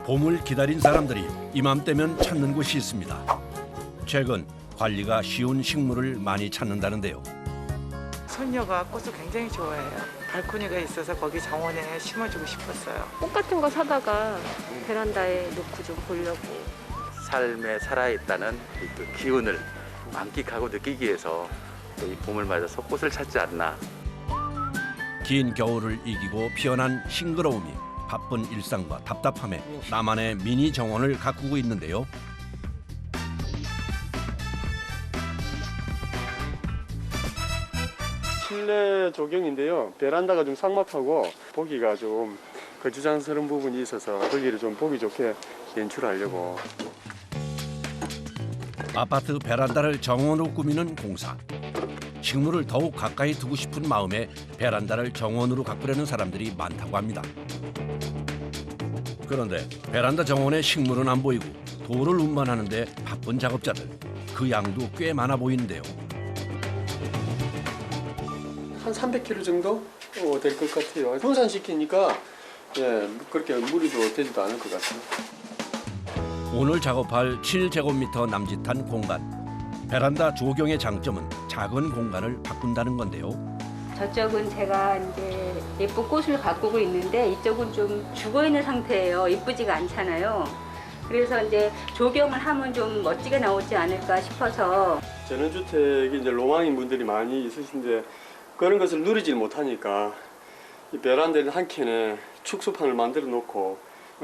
봄을 기다린 사람들이 이맘때면 찾는 곳이 있습니다. 최근 관리가 쉬운 식물을 많이 찾는다는데요. 손녀가 꽃을 굉장히 좋아해요. 발코니가 있어서 거기 정원에 심어주고 싶었어요. 꽃 같은 거 사다가 베란다에 놓고 좀 보려고. 삶에 살아있다는 그 기운을 만끽하고 느끼기 위해서 이 봄을 맞아서 꽃을 찾지 않나. 긴 겨울을 이기고 피어난 싱그러움이 바쁜 일상과 답답함에 나만의 미니 정원을 가꾸고 있는데요. 실내 조경인데요. 베란다가 좀 삭막하고 보기가 좀 거추장스러운 부분이 있어서 거기를 좀 보기 좋게 연출하려고. 아파트 베란다를 정원으로 꾸미는 공사. 식물을 더욱 가까이 두고 싶은 마음에 베란다를 정원으로 가꾸려는 사람들이 많다고 합니다. 그런데 베란다 정원에 식물은 안 보이고 돌을 운반하는데 바쁜 작업자들. 그 양도 꽤 많아 보이는데요. 한 300kg 정도 될 것 같아요. 분산시키니까 그렇게 무리도 되지도 않을 것 같아요. 오늘 작업할 7제곱미터 남짓한 공간. 베란다 조경의 장점은 작은 공간을 바꾼다는 건데요. 저쪽은 제가 이제 예쁜 꽃을 가꾸고 있는데 이쪽은 좀 죽어 있는 상태예요. 이쁘지가 않잖아요. 그래서 이제 조경을 하면 좀 멋지게 나오지 않을까 싶어서. 전원주택이 이제 로망인 분들이 많이 있으신데 그런 것을 누리질 못하니까 이 베란다에 한 켠에 축소판을 만들어 놓고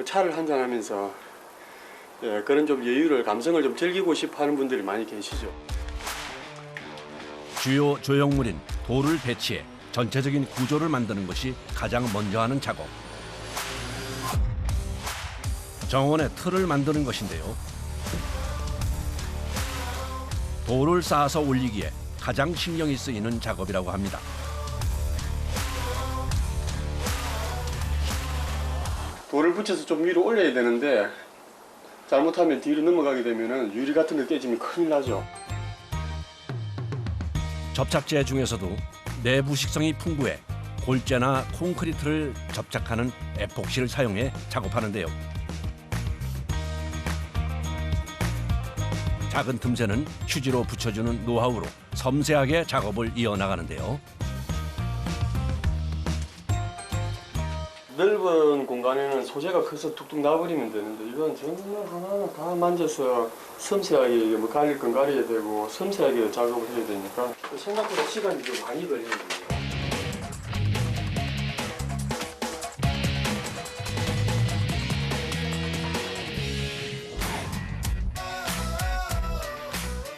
차를 한잔하면서 그런 좀 여유를 감성을 좀 즐기고 싶어하는 분들이 많이 계시죠. 주요 조형물인 돌을 배치해 전체적인 구조를 만드는 것이 가장 먼저 하는 작업. 정원의 틀을 만드는 것인데요. 돌을 쌓아서 올리기에 가장 신경이 쓰이는 작업이라고 합니다. 돌을 붙여서 좀 위로 올려야 되는데 잘못하면 뒤로 넘어가게 되면 유리 같은 거 깨지면 큰일 나죠. 접착제 중에서도 내부 식성이 풍부해 골재나 콘크리트를 접착하는 에폭시를 사용해 작업하는데요. 작은 틈새는 휴지로 붙여주는 노하우로 섬세하게 작업을 이어나가는데요. 넓은 공간에는 소재가 커서 툭툭 나버리면 되는데 이건 정말 하나하나 다 만져서 섬세하게 뭐 가릴 건 가려야 되고 섬세하게 작업을 해야 되니까 생각보다 시간이 좀 많이 걸리는 거예요.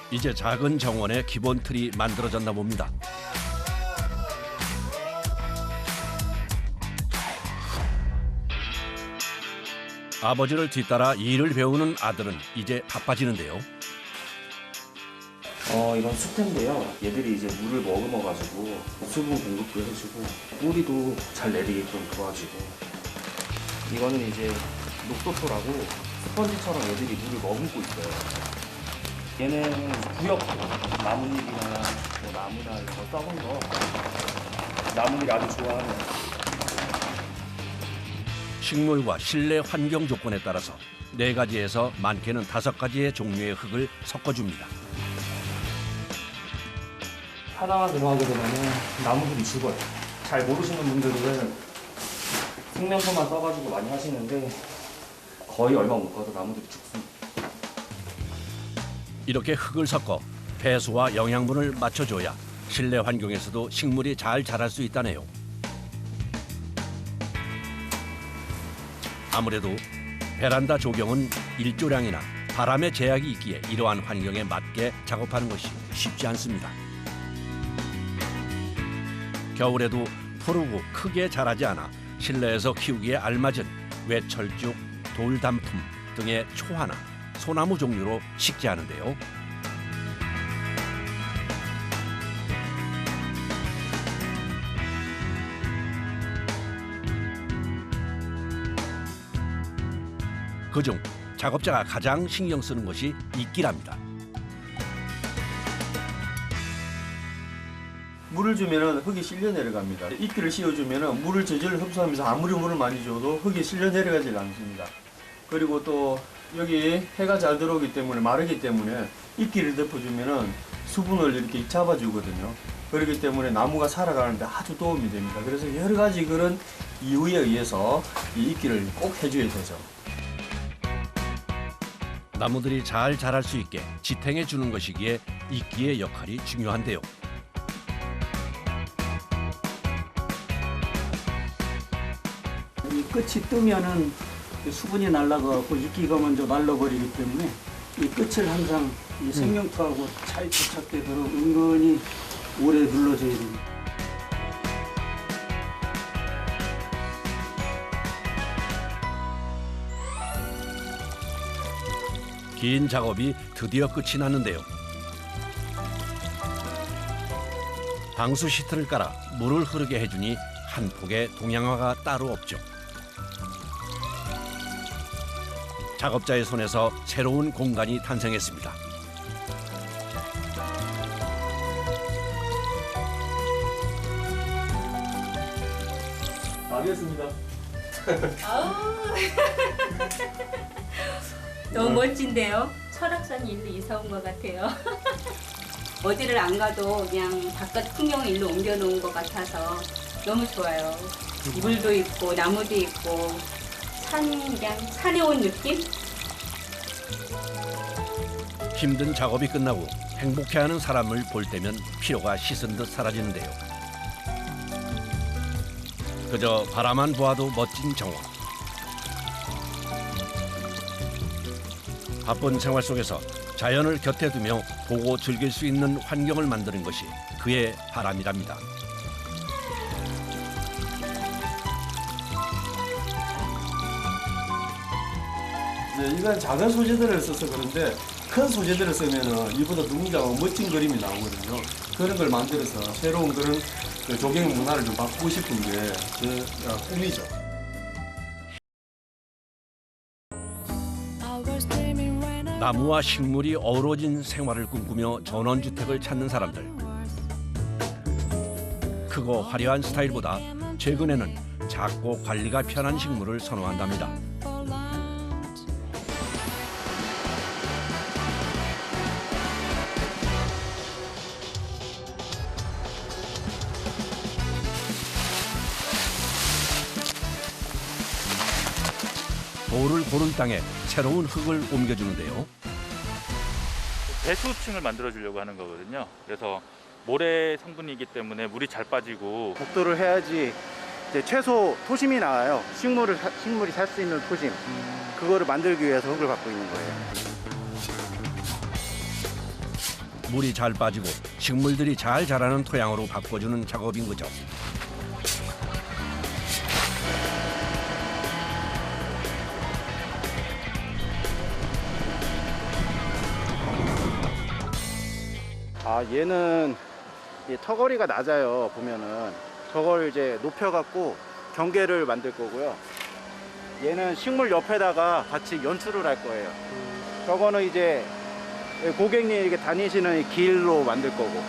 이제 작은 정원의 기본 틀이 만들어졌나 봅니다. 아버지를 뒤따라 일을 배우는 아들은 이제 바빠지는데요. 이런 숯인데요. 얘들이 이제 물을 머금어가지고 수분 공급도 해주고 뿌리도 잘 내리게끔 도와주고, 이거는 이제 녹도토라고 스펀지처럼 얘들이 물을 머금고 있어요. 얘는 구역 나뭇잎이나 뭐 나무나 이런 거 썩은 거 나무들이 아주 좋아하는. 식물과 실내 환경 조건에 따라서 4가지에서 많게는 5가지의 종류의 흙을 섞어줍니다. 하나만 들어가게 되면 나무들이 죽어요. 잘 모르시는 분들은 생명수만 써가지고 많이 하시는데 거의 얼마 못 가도 나무들이 죽습니다. 이렇게 흙을 섞어 배수와 영양분을 맞춰줘야 실내 환경에서도 식물이 잘 자랄 수 있다네요. 아무래도 베란다 조경은 일조량이나 바람의 제약이 있기에 이러한 환경에 맞게 작업하는 것이 쉽지 않습니다. 겨울에도 푸르고 크게 자라지 않아 실내에서 키우기에 알맞은 외철쭉, 돌단품 등의 초하나 소나무 종류로 식재하는데요. 그중 작업자가 가장 신경 쓰는 것이 이끼랍니다. 물을 주면은 흙이 실려 내려갑니다. 이끼를 씌워주면은 물을 저절로 흡수하면서 아무리 물을 많이 줘도 흙이 실려 내려가지 않습니다. 그리고 또 여기 해가 잘 들어오기 때문에 마르기 때문에 이끼를 덮어주면은 수분을 이렇게 잡아주거든요. 그렇기 때문에 나무가 살아가는데 아주 도움이 됩니다. 그래서 여러 가지 그런 이유에 의해서 이 이끼를 꼭 해줘야 되죠. 나무들이 잘 자랄 수 있게 지탱해 주는 것이기에 이끼의 역할이 중요한데요. 이 끝이 뜨면은 수분이 날아가고 이끼가 먼저 날라버리기 때문에 이 끝을 항상 이 생명토하고 잘 부착되도록 은근히 오래 눌러줘야 됩니다. 긴 작업이 드디어 끝이 났는데요. 방수 시트를 깔아 물을 흐르게 해주니 한 폭의 동양화가 따로 없죠. 작업자의 손에서 새로운 공간이 탄생했습니다. 알겠습니다. 너무 멋진데요? 철학산 일로 이사 온 것 같아요. 어디를 안 가도 그냥 바깥 풍경을 일로 옮겨놓은 것 같아서 너무 좋아요. 물도 있고 나무도 있고 그냥 산에 온 느낌? 힘든 작업이 끝나고 행복해하는 사람을 볼 때면 피로가 씻은 듯 사라지는데요. 그저 바라만 보아도 멋진 정원. 바쁜 생활 속에서 자연을 곁에 두며 보고 즐길 수 있는 환경을 만드는 것이 그의 바람이랍니다. 일반 작은 소재들을 써서 그런데 큰 소재들을 쓰면은 이보다 누군가 멋진 그림이 나오거든요. 그런 걸 만들어서 새로운 그런 조경 문화를 좀 바꾸고 싶은 게 제 꿈이죠. 나무와 식물이 어우러진 생활을 꿈꾸며 전원주택을 찾는 사람들. 크고 화려한 스타일보다 최근에는 작고 관리가 편한 식물을 선호한답니다. 돌을 고른 땅에 새로운 흙을 옮겨주는데요. 배수층을 만들어 주려고 하는 거거든요. 그래서 모래 성분이기 때문에 물이 잘 빠지고 복도를 해야지 이제 최소 토심이 나와요. 식물이 살 수 있는 토심. 그거를 만들기 위해서 흙을 갖고 있는 거예요. 물이 잘 빠지고 식물들이 잘 자라는 토양으로 바꿔주는 작업인 거죠. 얘는 이 턱걸이가 낮아요. 보면은 저걸 이제 높여갖고 경계를 만들 거고요. 얘는 식물 옆에다가 같이 연출을 할 거예요. 저거는 이제 고객님이 이렇게 다니시는 길로 만들 거고.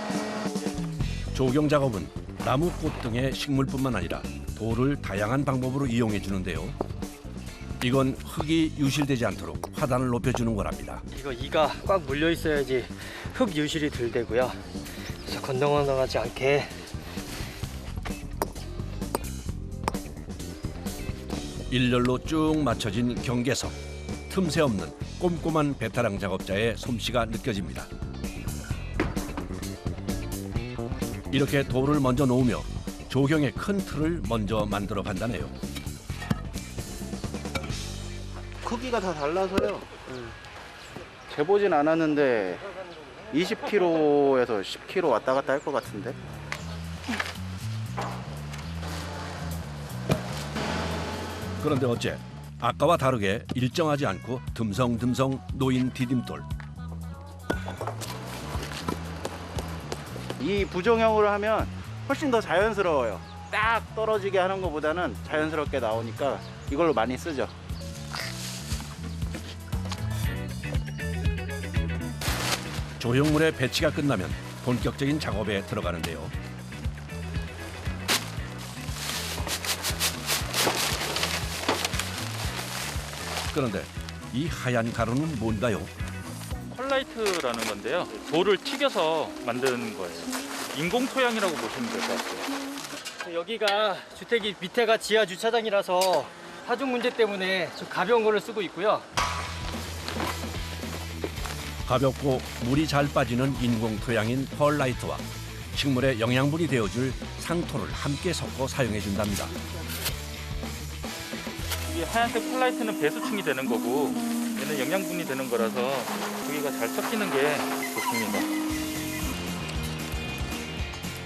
조경 작업은 나무, 꽃 등의 식물뿐만 아니라 돌을 다양한 방법으로 이용해 주는데요. 이건 흙이 유실되지 않도록 화단을 높여주는 거랍니다. 이거 이가 꽉 물려 있어야지 흙 유실이 덜 되고요. 그래서 건너가지 않게. 일렬로 쭉 맞춰진 경계석. 틈새 없는 꼼꼼한 베테랑 작업자의 솜씨가 느껴집니다. 이렇게 돌을 먼저 놓으며 조경의 큰 틀을 먼저 만들어 간다네요. 크기가 다 달라서요. 재보진 않았는데 20kg에서 10kg 왔다 갔다 할 것 같은데. 그런데 어째 아까와 다르게 일정하지 않고 듬성듬성 놓인 디딤돌. 이 부정형으로 하면 훨씬 더 자연스러워요. 딱 떨어지게 하는 것보다는 자연스럽게 나오니까 이걸로 많이 쓰죠. 조형물의 배치가 끝나면 본격적인 작업에 들어가는데요. 그런데 이 하얀 가루는 뭔가요? 펄라이트라는 건데요. 돌을 튀겨서 만드는 거예요. 인공 토양이라고 보시면 될 것 같아요. 여기가 주택이 밑에가 지하 주차장이라서 하중 문제 때문에 좀 가벼운 걸로 쓰고 있고요. 가볍고 물이 잘 빠지는 인공 토양인 펄라이트와 식물에 영양분이 되어줄 상토를 함께 섞어 사용해 준답니다. 이 하얀색 펄라이트는 배수충이 되는 거고 얘는 영양분이 되는 거라서 두 개가 잘 섞이는 게 좋습니다.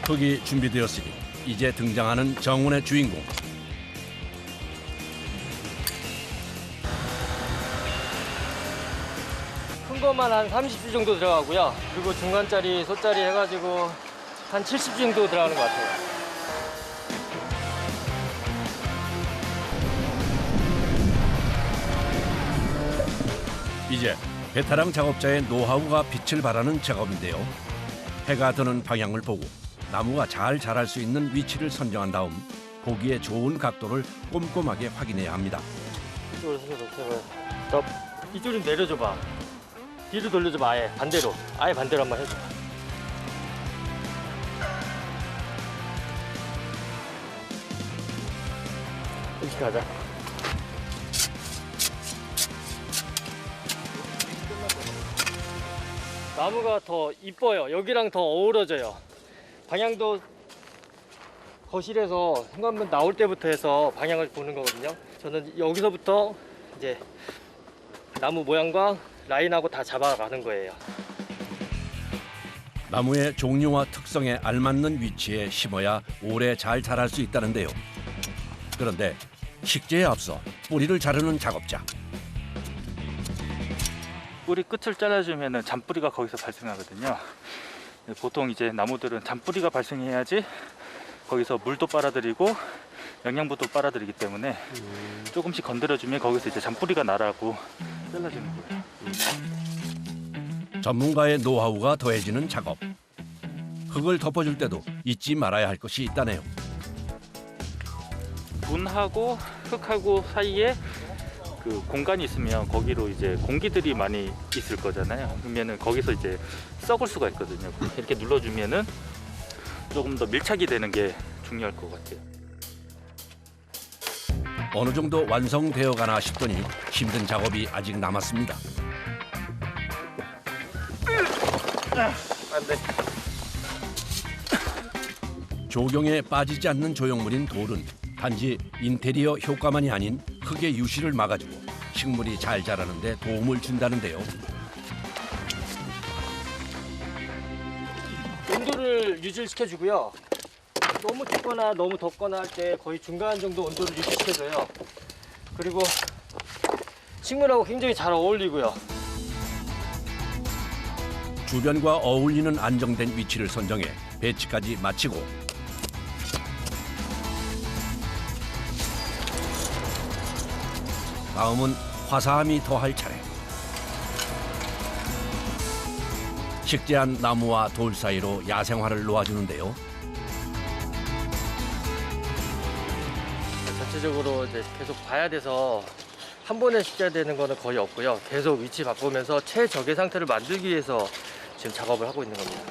흙이 준비되었으니 이제 등장하는 정원의 주인공. 큰 것만 한 30주 정도 들어가고요. 그리고 중간짜리, 소짜리 해가지고 한 70주 정도 들어가는 것 같아요. 이제 베테랑 작업자의 노하우가 빛을 발하는 작업인데요. 해가 드는 방향을 보고 나무가 잘 자랄 수 있는 위치를 선정한 다음 보기에 좋은 각도를 꼼꼼하게 확인해야 합니다. 이쪽으로 세워봐. 스톱. 이쪽 좀 내려줘봐. 뒤로 돌려줘봐. 아예 반대로. 아예 반대로 한번 해줘. 이렇게 가자. 나무가 더 이뻐요. 여기랑 더 어우러져요. 방향도 거실에서 현관문 나올 때부터 해서 방향을 보는 거거든요. 저는 여기서부터 이제 나무 모양과 라인하고 다 잡아가는 거예요. 나무의 종류와 특성에 알맞는 위치에 심어야 오래 잘 자랄 수 있다는데요. 그런데 식재에 앞서 뿌리를 자르는 작업자. 뿌리 끝을 잘라주면 잔뿌리가 거기서 발생하거든요. 보통 이제 나무들은 잔뿌리가 발생해야지 거기서 물도 빨아들이고 영양분도 빨아들이기 때문에 조금씩 건드려주면 거기서 이제 잔뿌리가 나라고 잘라주는 거예요. 전문가의 노하우가 더해지는 작업. 흙을 덮어줄 때도 잊지 말아야 할 것이 있다네요. 문하고 흙하고 사이에 그 공간이 있으면 거기로 이제 공기들이 많이 있을 거잖아요. 그러면은 거기서 이제 썩을 수가 있거든요. 이렇게 눌러주면은 조금 더 밀착이 되는 게 중요할 것 같아요. 어느 정도 완성되어 가나 싶더니 힘든 작업이 아직 남았습니다. 안 돼. 조경에 빠지지 않는 조형물인 돌은 단지 인테리어 효과만이 아닌 흙의 유실을 막아주고 식물이 잘 자라는 데 도움을 준다는데요. 온도를 유지시켜주고요. 너무 춥거나 너무 덥거나 할 때 거의 중간 정도 온도를 유지시켜줘요. 그리고 식물하고 굉장히 잘 어울리고요. 주변과 어울리는 안정된 위치를 선정해 배치까지 마치고 다음은 화사함이 더할 차례. 식재한 나무와 돌 사이로 야생화를 놓아주는데요. 전체적으로 이제 계속 봐야 돼서 한 번에 식재되는 거는 거의 없고요. 계속 위치 바꾸면서 최적의 상태를 만들기 위해서 지금 작업을 하고 있는 겁니다.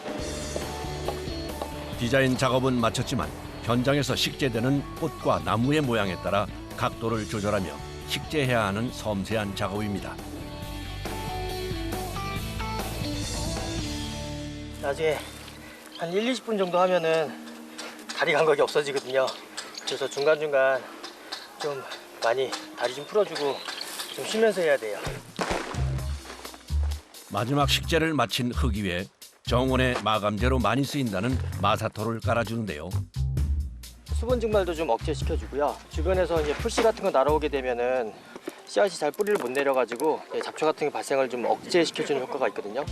디자인 작업은 마쳤지만 현장에서 식재되는 꽃과 나무의 모양에 따라 각도를 조절하며 식재해야 하는 섬세한 작업입니다. 나중에 한 1, 20분 정도 하면은 다리 감각이 없어지거든요. 그래서 중간중간 좀 많이 다리 좀 풀어주고 좀 쉬면서 해야 돼요. 마지막 식재를 마친 흙 위에 정원의 마감재로 많이 쓰인다는 마사토를 깔아주는데요. 수분 증발도 좀 억제시켜주고요. 주변에서 이제 풀씨 같은 거 날아오게 되면은 씨앗이 잘 뿌리를 못 내려가지고 잡초 같은 게 발생을 좀 억제시켜주는 효과가 있거든요.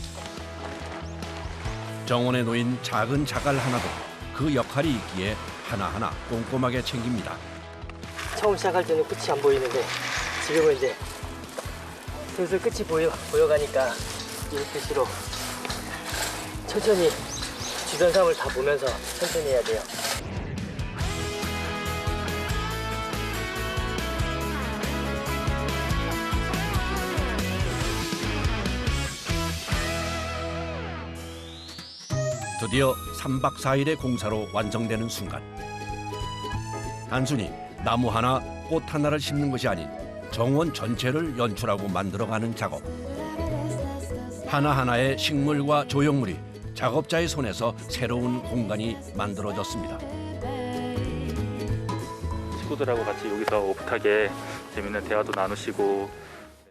정원에 놓인 작은 자갈 하나도 그 역할이 있기에 하나하나 꼼꼼하게 챙깁니다. 처음 시작할 때는 끝이 안 보이는데 지금은 이제 슬슬 끝이 보여가니까 이렇게 시로 천천히 주변 상황을 다 보면서 천천히 해야 돼요. 드디어 3박 4일의 공사로 완성되는 순간. 단순히 나무 하나, 꽃 하나를 심는 것이 아닌 정원 전체를 연출하고 만들어가는 작업. 하나하나의 식물과 조형물이 작업자의 손에서 새로운 공간이 만들어졌습니다. 친구들하고 같이 여기서 오붓하게 재밌는 대화도 나누시고